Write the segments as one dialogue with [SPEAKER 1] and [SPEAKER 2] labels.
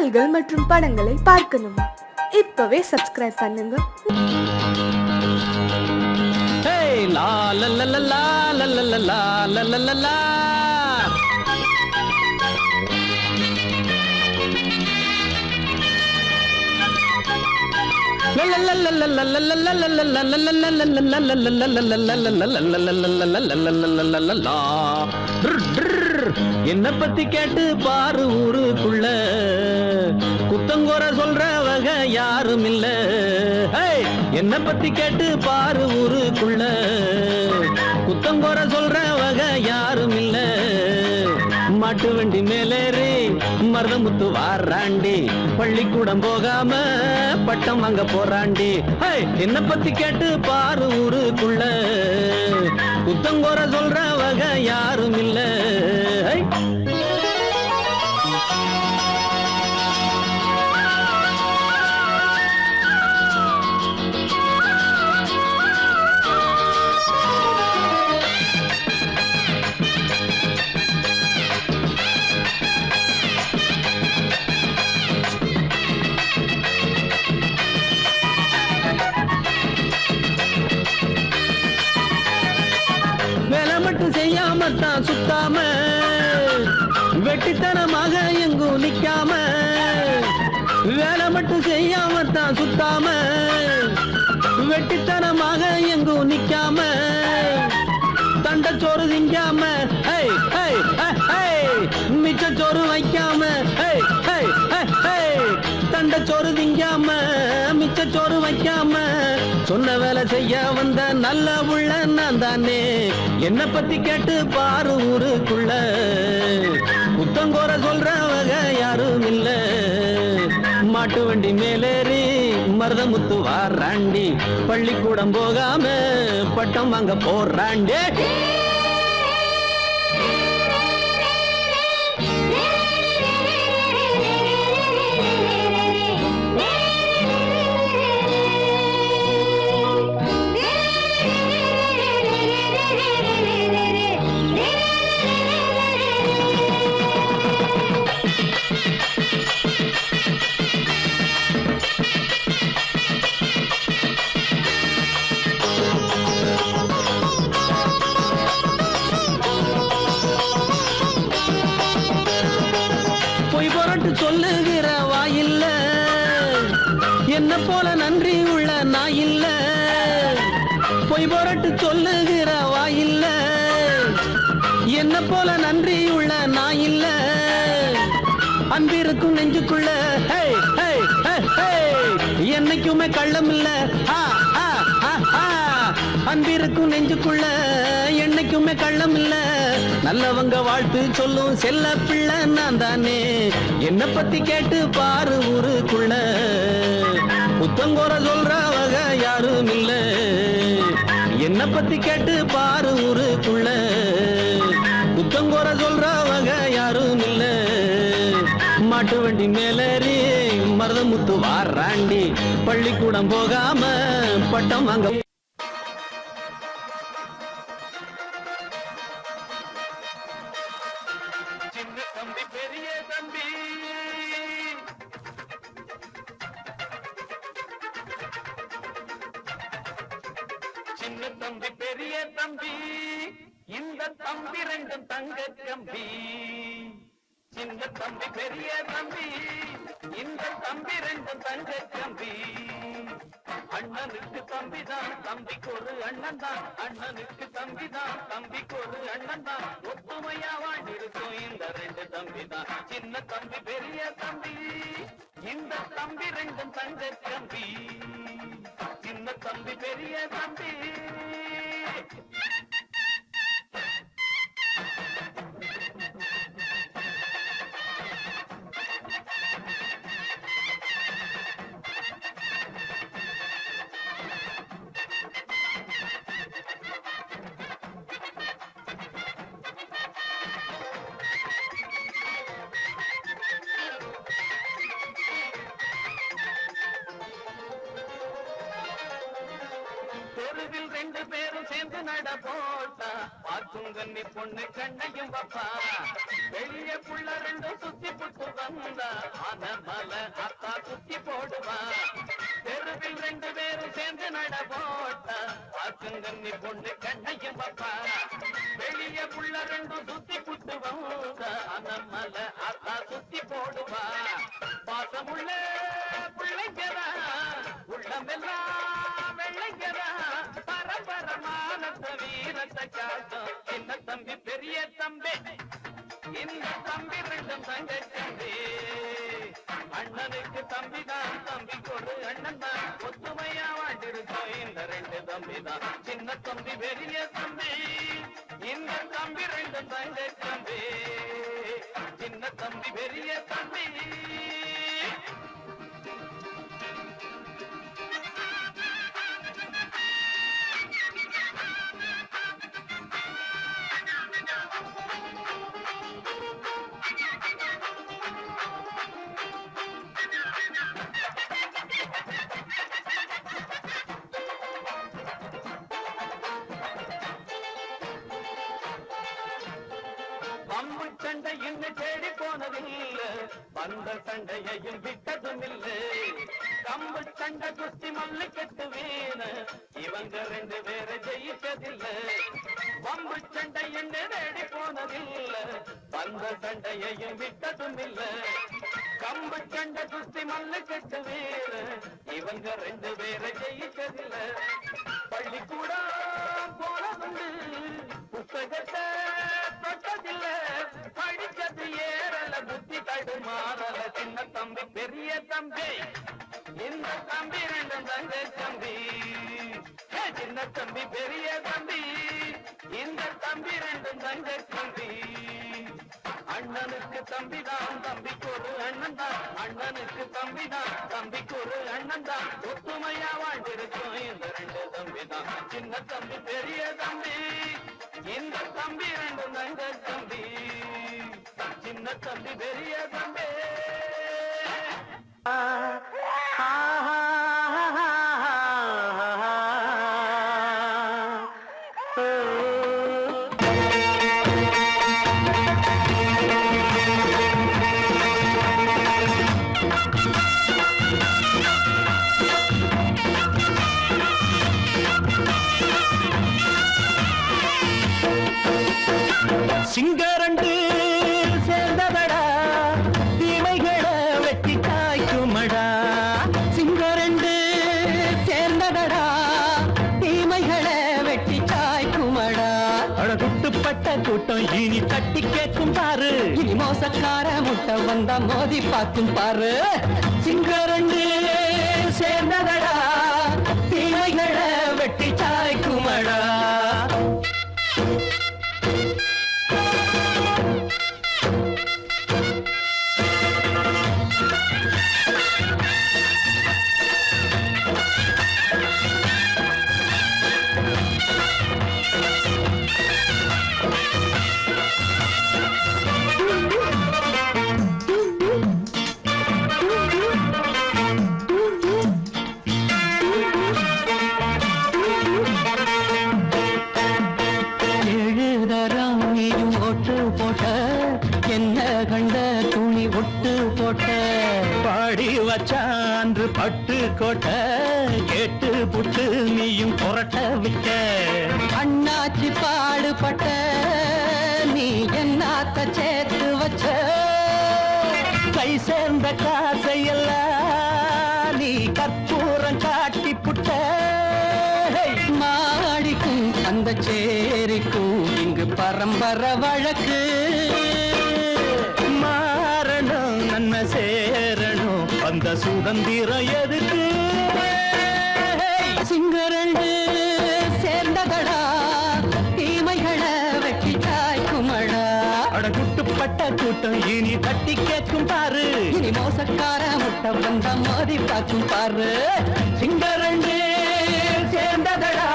[SPEAKER 1] பாடல்கள் மற்றும் படங்களை பார்க்கணுமா? இப்பவே சப்ஸ்கிரைப் பண்ணுங்க.
[SPEAKER 2] என்ன பத்தி கேட்டு பாரு ஊருக்குள்ள குத்தங்கோர சொல்ற வகை யாரும் இல்ல. என்ன பத்தி கேட்டு பாரு ஊருக்குள்ள குத்தங்கோர சொல்ற வகை யாரும் இல்ல. மாட்டு வண்டி மேலேறி மருதமுத்து வாராண்டி, பள்ளிக்கூடம் போகாம பட்டம் வாங்க போறாண்டி. என்ன பத்தி கேட்டு பாரு ஊருக்குள்ள குத்தங்கோர சொல்ற வகை யாரும் இல்ல. செய்யாமத்தான் சுத்தாம வெட்டித்தனமாக எங்கும் நிக்காம, வேலை மட்டும் செய்யாமத்தான் சுத்தாம வெட்டித்தனமாக எங்கும் நிக்காம, தண்டச்சோறு திங்காம மிச்சச்சோறு வைக்காம, தண்டச்சோறு திங்காம மிச்சச்சோறு வைக்காம சொன்ன வேலை செய்ய வந்த நல்ல உள்ள நான் தானே. என்ன பத்தி கேட்டு பாரு ஊருக்குள்ள குத்தங்கோர சொல்ற வகை யாரும் இல்ல. மாட்டு வண்டி மேலேறி மருதமுத்து வாராண்டி, பள்ளிக்கூடம் போகாம பட்டம் வாங்க போறாண்டே. சொல்லுகிற வாயில்ல என்ன போல நன்றி உள்ள நாயில்ல. பொய் போரட்டு சொல்லுகிற வாயில்ல என்ன போல நன்றி உள்ள நாயில்ல. அன்பிருக்கும் நெஞ்சுக்குள்ள என்னைக்குமே கள்ளம் இல்ல. அன்பிருக்கும் நெஞ்சுக்குள்ள என்னைக்குமே கள்ளம் இல்ல. நல்லவங்க வாழ்த்து சொல்லும் செல்ல பிள்ளை நான் தானே. என்ன பத்தி கேட்டு பாரு ஊருக்குள்ள புத்தங்கோர சொல்ற வகை யாரும் இல்ல. என்ன பத்தி கேட்டு பாரு ஊருக்குள்ள புத்தங்கோர சொல்ற வகை யாரும் இல்ல. மாட்டு வண்டி மேலேறி மருதமுத்து வாராண்டி, பள்ளிக்கூடம் போகாம பட்டம் வாங்க. சின்ன தம்பி பெரிய தம்பி, சின்ன தம்பி பெரிய தம்பி, இந்த தம்பி ரெண்டும் தங்க கம்பி. சின்ன தம்பி பெரிய தம்பி, இந்த தம்பி ரெண்டும் தங்க கம்பி. அண்ணனுக்கு தம்பிதான், தம்பிக்கு ஒரு அண்ணன் தான். அண்ணனுக்கு தம்பிதான், தம்பிக்கு ஒரு அண்ணன் தான். ஒத்துமையா வாழ்ந்திருக்கும் இந்த ரெண்டு தம்பி தான். சின்ன தம்பி பெரிய தம்பி, இந்த தம்பி ரெண்டும் தங்க கம்பி. சின்ன தம்பி பெரிய தம்பி. தெருவில் ரெண்டு பேரும் சேர்ந்து நட போட்டா ஆத்துங்கன்னி பொண்ணு கண்ணையும் வப்பா வெளிய புள்ள ரெண்டும் சுத்தி புட்டு வந்தா ஆன மல அத்தா சுத்தி போடுவா தெருவில் ரெண்டு பேரும் சேர்ந்து நட போட்டா ஆத்துங்கன்னி பொண்ணு கண்ணையும் வப்பா வெளிய புள்ள ரெண்டும் சுத்தி புட்டு வந்தா ஆன மல அத்தா சுத்தி போடுவா பாசமுள்ள பிள்ளைங்கரா உள்ளமெல்லாம் வெள்ளைங்கரா பரபரமானத்த வீரத்தை காட்டும் சின்ன தம்பி பெரிய தம்பி இந்த தம்பி ரெண்டும் தங்க தம்பி அண்ணனுக்கு தம்பி தான் தம்பிக்கு ஒரு அண்ணன் தான் ஒத்துமையா வாழ்ந்திருக்கோம் இந்த ரெண்டு தம்பி தான் சின்ன தம்பி பெரிய தம்பி இந்த தம்பி ரெண்டும் தங்க தம்பி சின்ன தம்பி பெரிய தம்பி பம்பு சண்டை இன்னும் தேடி போனதில்லை பந்த சண்டையையும் விட்டதும் இல்லை கம்பு சண்டை குஸ்தி மல்லு கட்டு வீண இவங்க ரெண்டு பேரை ஜெயிச்சதில்லை பம்பு சண்டை இன்னும் தேடி போனதில்லை பந்த சண்டையையும் விட்டதும் இல்லை கம்பு சண்டை குஸ்தி மல்லு கட்டு வீண இவங்க ரெண்டு பேரை ஜெயிச்சதில்லை பள்ளிக்கூடம் போனதுண்டு புத்தகத்தை தொட்டதில்ல படிச்சது ஏறல புத்தி தடுமாறல சின்ன தம்பி பெரிய தம்பி இந்த தம்பி ரெண்டும் தங்க தம்பி சின்ன தம்பி பெரிய தம்பி இந்த தம்பி ரெண்டும் தங்க தம்பி அண்ணனுக்கு தம்பி தான் தம்பிக்கு ஒரு அண்ணன் தான் அண்ணனுக்கு தம்பி தான் தம்பிக்கு ஒரு அண்ணன் தான் ஒத்துமையா வாழ்ந்திருக்கும் இந்த ரெண்டு தம்பி தான் சின்ன தம்பி பெரிய தம்பி இந்த தம்பி ரெண்டும் தங்க தம்பி சின்ன தம்பி பெரிய தம்பி
[SPEAKER 3] சிங்கரண்டு சேர்ந்ததடா தீமைகளை வெட்டி காய்க்குமடா சிங்கரண்டு சேர்ந்ததடா தீமைகளை வெட்டி காய்க்குமடா அழகுட்டுப்பட்ட கூட்டம் இனி தட்டி கேட்கும் பாரு இனி மோசக்கார முட்டை வந்தா மோதி பார்க்கும் பாரு சிங்கரண்டு சேர்ந்ததடா தீமைகளை வெட்டி காய்க்குமடா பாடி வச்சான்று பட்டு கோட்டை கேட்டு புட்டு நீயும் புரட்ட விட்ட அண்ணாச்சி பாடுபட்ட நீ என்னாத்த சேர்த்து வச்ச கை சேர்ந்த காசையெல்லாம் நீ கற்பூரம் காட்டி புட்ட மாடிக்கும் அந்த சேரிக்கும் இங்கு பரம்பரை வழக்கு மாறணும் நன்மை சேரணும் அந்த சுதந்திரம் எதுக்கு சிங்கரண்டு சேர்ந்ததடா தீமைகளை வெட்டி காய்க்குமடா அடகுட்டுப்பட்ட கூட்டம் இனி தட்டி கேட்கும் பாரு இனி மோசக்கார முட்டை வந்த மோதி பார்க்கும் பாரு சிங்கரண்டு சேர்ந்ததடா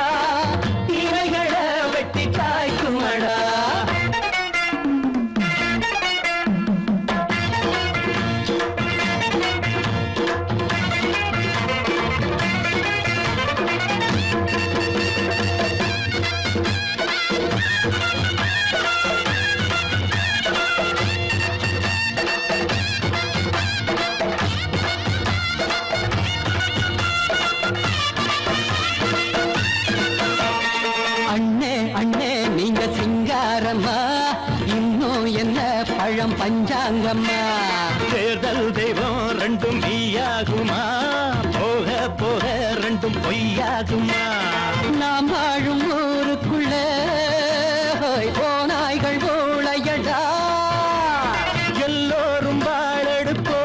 [SPEAKER 3] தீமைகளை வெட்டி காய்க்குமடா
[SPEAKER 2] Thank you.
[SPEAKER 3] பஞ்சாங்கம்மா. தேர்தல் தெய்வம் ரெண்டும் மெய்யாகுமா, போக போக ரெண்டும் பொய்யாகுமா. நாம் வாழும் ஊருக்குள்ள போனாய்கள் ஊழையடா, எல்லோரும் வாழெடுப்போம்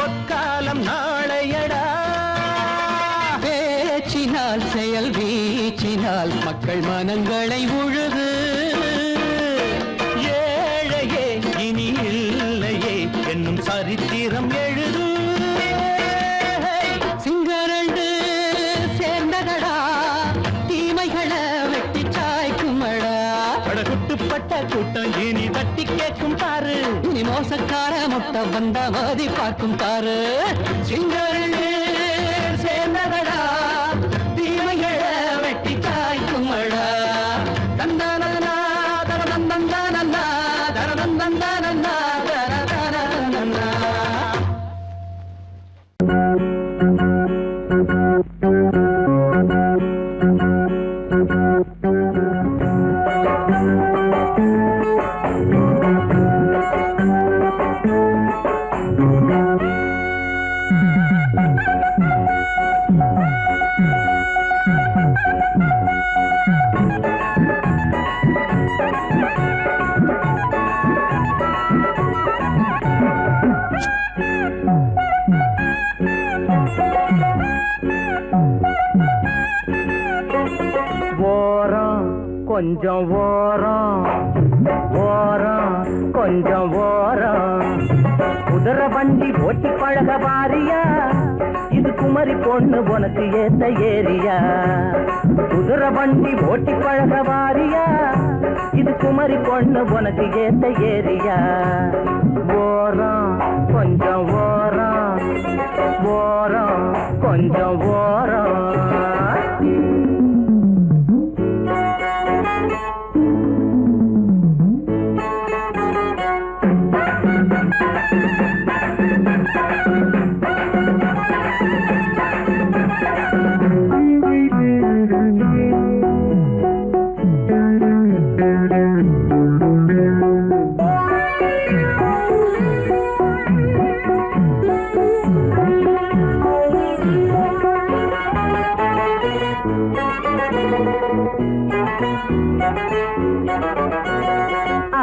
[SPEAKER 3] பொற்காலம் நாளையடா. பேச்சினால் செயல் வீச்சினால் மக்கள் மனங்களை உழுது, ஏழையே இனி இல்லையே என்னும் சரித்திரம் எழுது. சிங்கரண்டு சேர்ந்ததடா, தீமைகளை வெட்டி சாய்க்குமடா. படகுட்டுப்பட்ட கூட்டம் இனி தட்டி கேட்கும் பாரு, இனி மோசக்கார முட்டை வந்த மதி பார்க்கும் பாரு. சிங்கரண்டு சேர்ந்ததடா, தீமைகளை வெட்டி சாய்க்குமடா. தந்தானனா தரதந்தந்தானன்னா தரதந்தந்தானன்னா தரதந்தந்தானன்னா. ஓரம் கொஞ்சம் ஓரம், ஓரம் கொஞ்சம் ஓரம். குதிரை வண்டி ஓட்டி பழக பாரியா, இது குமரி பொண்ணு உனக்கு ஏத்த ஏரியா. குதிரை வண்டி ஓட்டி பழக பாரியா, இது குமரி பொண்ணு உனக்கு ஏத்த ஏரியா. ஓரம் கொஞ்சம் ஓரம், ஓரம் கொஞ்சம் ஓரம்.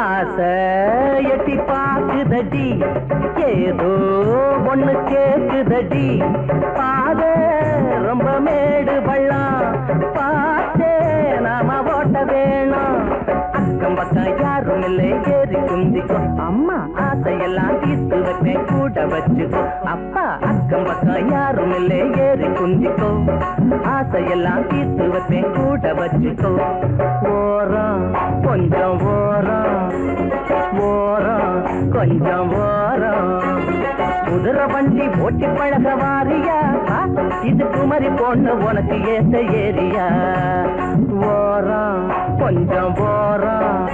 [SPEAKER 3] ஆசை எட்டி பாக்குதடி, ஏதோ ஒண்ணு கேக்குதடி. பாத ரொம்ப மேடு பள்ளம் பார்த்தே நாம ஓட்ட வேணும். அக்கம் பக்கம் யாரும் இல்லை ஏறி குந்திக்கோ, அம்மா ஆசையெல்லாம் தீர்த்து வைப்பேன் கூட வச்சுக்கோ. அப்பா அக்கம் பக்கம் யாரும் இல்லை ஏறி குந்திக்கோ, ஆசையெல்லாம் தீர்த்து வைப்பேன் கூட வச்சுக்கோ. ஓரம் கொஞ்சம் ஓரம், ஓரம் கொஞ்சம் ஓரம். குதிரை வண்டி ஓட்டி பழக வாரியா, இது குமரி பொண்ணு உனக்கு ஏத்த ஏரியா. ஓரம் கொஞ்சம் ஓரம்,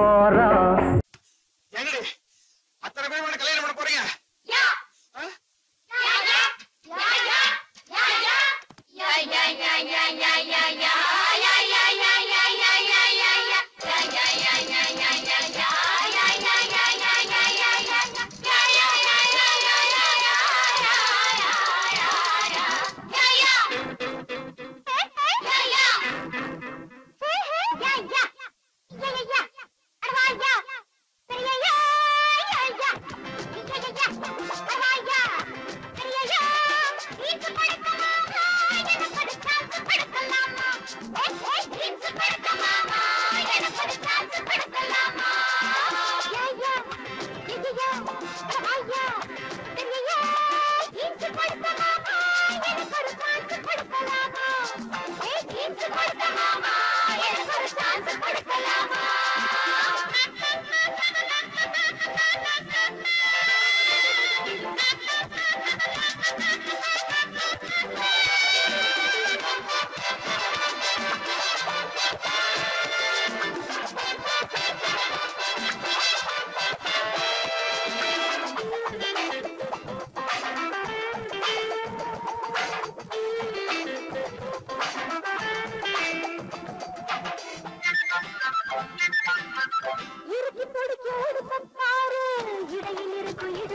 [SPEAKER 3] ஓரம்.
[SPEAKER 4] அத்தனை பேர் கல்யாணம் பண்ண போறீங்க?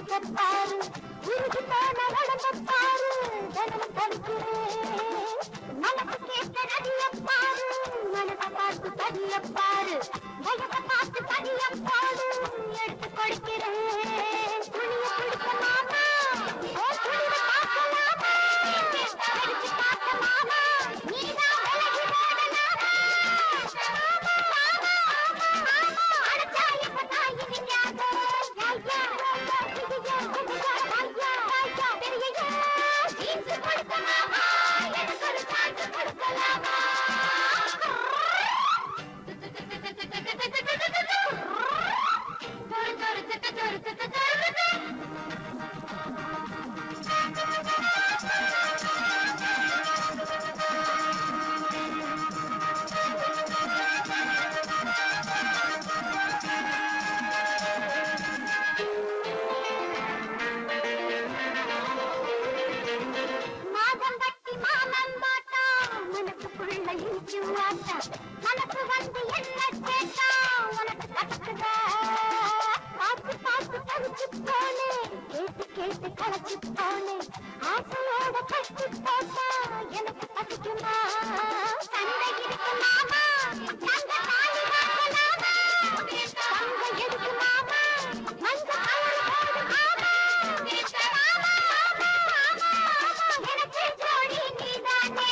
[SPEAKER 4] பாரு உருகி போன நடந்த பாரு தினமும் தடுக்கிறேன் மனசு கேட்ட நதிய பாரு மனசை பார்த்து பதிய பாரு வயசை பார்த்து பதிய பாரு எடுத்து கொடுக்கிறேன் துணிய பிடிக்க மாமா ஓ துணிய பார்க்கலாமா எடுத்து பார்க்க மாமா நீதான் விலகி ஓடலாமா மனசு வந்து என்ன கேட்டா உனக்கு கட்டுக்குதா பார்த்து பார்த்து தவிச்சு போனே கேட்டு கேட்டு கலச்சு போனே ஆசையோட கட்டி போட்டா எனக்கு பசிக்குமா சண்டை இருக்கு மாமா தங்க தாலி வாங்கலாமா தங்க எதுக்கு மாமா மஞ்ச கலர் போடு மாமா எனக்கு ஜோடி நீதானே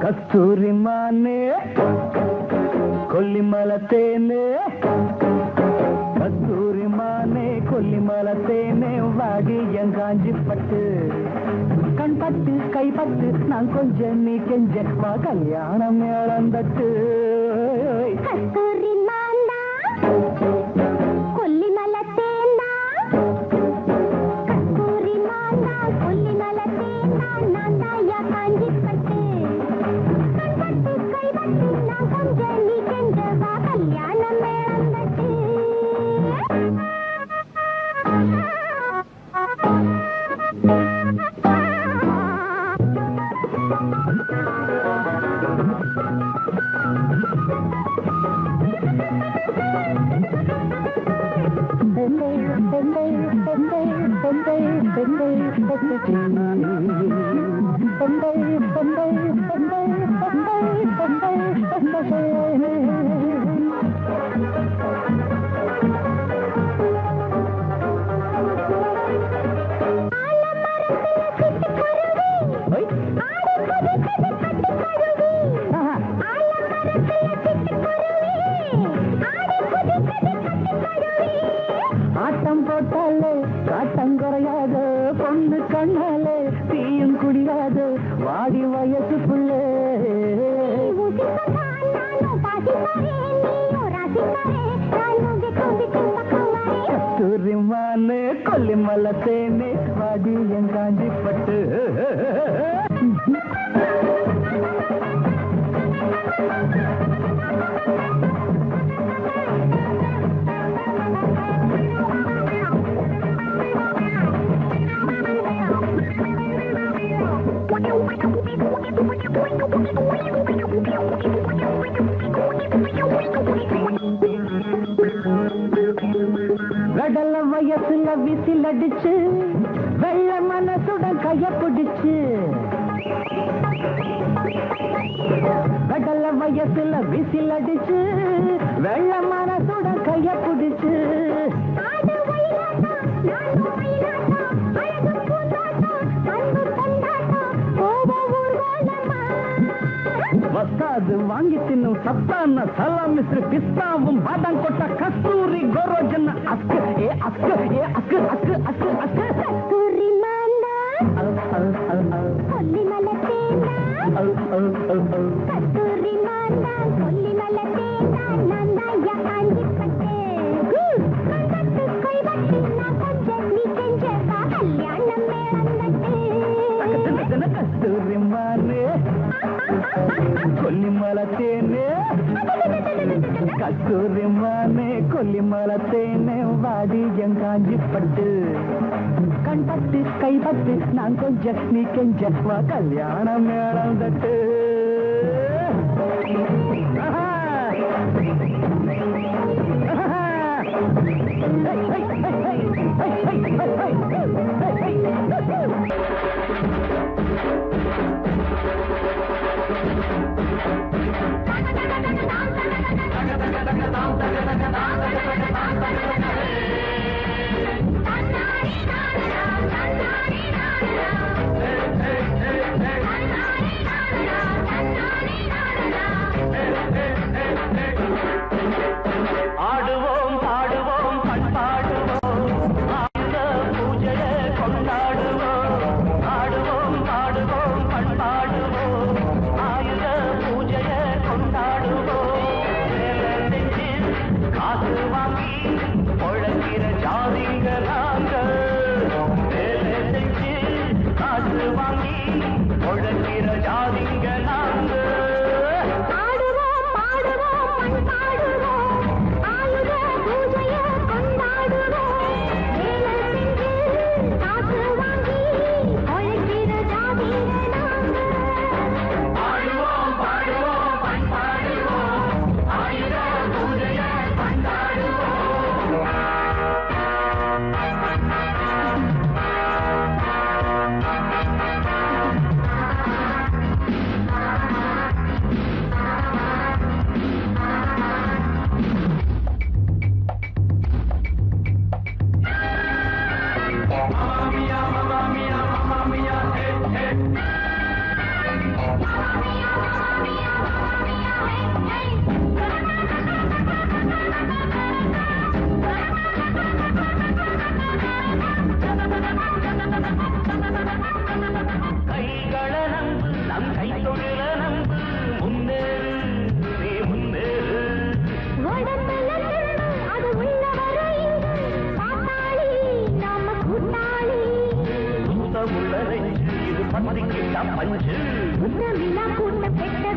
[SPEAKER 3] கஸ்தூரி மானே கொல்லிமலை தேனே கஸ்தூரி மானே கொல்லிமலை தேனே வாடி என் காஞ்சி பட்டு கண் பட்டு கை பட்டு நான் கொஞ்சம் நீ கெஞ்ச வா கல்யாணம் மேளந்தட்டு
[SPEAKER 4] கஸ்தூரி மானா கொல்லிமலை தேனா கஸ்தூரி மானா கொல்லிமலை தேனா நான் தாயா காஞ்சி பட்டு கண் பட்டு கை பட்டு நான் கொஞ்சம் நீ கெஞ்ச வா கல்யாணம் மேளந்தட்டு
[SPEAKER 3] ஆட்டம் போட்டாலே காட்டம் குறையாது பொண்ணு கண்ணாலே தீயும் குடியாது வாடி வயசுக்குள்ளே கஸ்தூரிமானே கொல்லிமலை தேனே வாடி என் காஞ்சி பட்டு கடல வயசுல விசில் அடிச்சு வெள்ள மனசுடன் கைய பிடிச்சு வயசுல விசில் அடிச்சு வெள்ள மனசுட கைய பிடிச்சு வசாது வாங்கி தின்னும் சத்தான சலா மிஸ்ரு பிஸ்தாவும் பாதாம் கொட்ட கஸ்தூரி கோரோஜன அஸ்கு ஏ அஸ்கு ஏ அஸ்கு அஸ்கு அஸ்கு அஸ்கு
[SPEAKER 4] கஸ்தூரி மாந்தா கொல்லி மலத்தேனா கஸ்தூரி மாந்தா கொல்லி மலத்தேனா நந்தாயா காஞ்சி பட்டு கண்டத்து கைவட்டி நான் கொஞ்சம் நீ செஞ்ச கல்யாணம் மேளந்தட்டு
[SPEAKER 3] கஸ்தூரி மானே கொல்லிமலை தேனே கஸ்தூரி மானே கொல்லிமலை தேனே வாடி என் காஞ்சி பட்டு கண்பட்டு கைப்பட்டு நான் கொஞ்சம் நீ கெஞ்ச வா கல்யாணம் மேளம் தட்டு
[SPEAKER 2] ஆடுவோம் பாடுவோம் பண்பாடுவோம் ஆயுத பூஜையை கொண்டாடுவோம் ஆடுவோம் பாடுவோம் பண்பாடுவோம் ஆயுத பூஜையை கொண்டாடுவோம் வேலை செஞ்சு காசு வாங்கி பொழக்கிற ஜாதிங்க நாங்கள் வேலை செஞ்சு காசு வாங்கி பொழக்கிற ஜாதிங்க நாங்கள்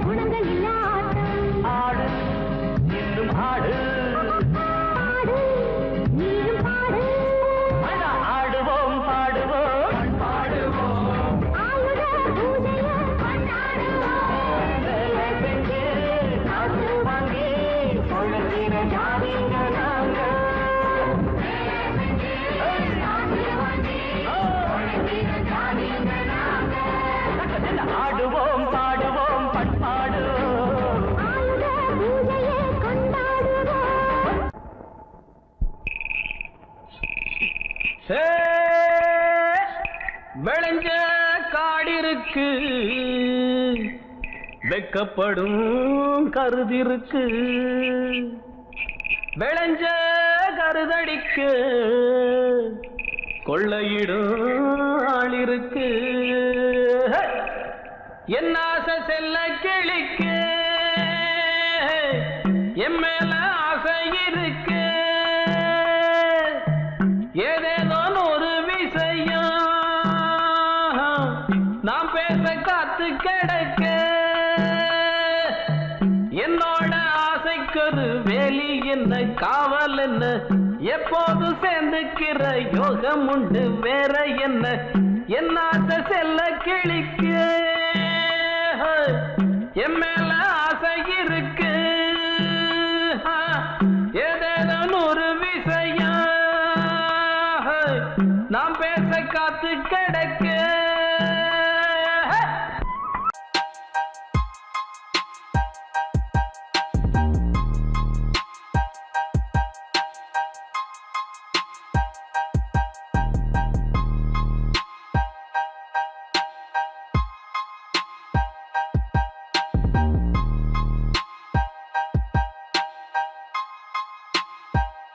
[SPEAKER 4] குணங்கள் இல்ல
[SPEAKER 2] ஆடு இன்னும் ஆடு
[SPEAKER 4] நீரும் பாடு
[SPEAKER 2] ஆடுவோம் பாடுவோம் பாடுவோம்
[SPEAKER 4] ஆயுத பூஜைய கொண்டாடுவோம்
[SPEAKER 2] வேலை செஞ்சு காசு வாங்கி பொழக்கிற ஜாதிங்க நாங்கள் ஆடுவோம் பாடுவோம் பண்பாடுவோம்
[SPEAKER 4] ஆயுத பூஜைய கொண்டாடுவோம்
[SPEAKER 2] விளைஞ்ச காடிருக்கு வெக்கப்படும் கருதிருக்கு விளைஞ்ச கருதடிக்கு கொள்ளையிடும் ஆளிருக்கு என் ஆசை செல்ல கிளிக்கு என் மேல ஆசை இருக்கு ஏதேதோ ஒரு விஷயம் நாம் பேச காத்து கிடக்க என்னோட ஆசைக்கொரு வேலி என்ன காவல் என்ன எப்போது சேர்ந்துக்கிற யோகம் உண்டு வேற என்ன என் ஆசை செல்ல கிளிக்கு என் மேல ஆசை இருக்கு ஏதேதோ ஒரு விஷயம் நாம் பேச காத்து கிடக்கு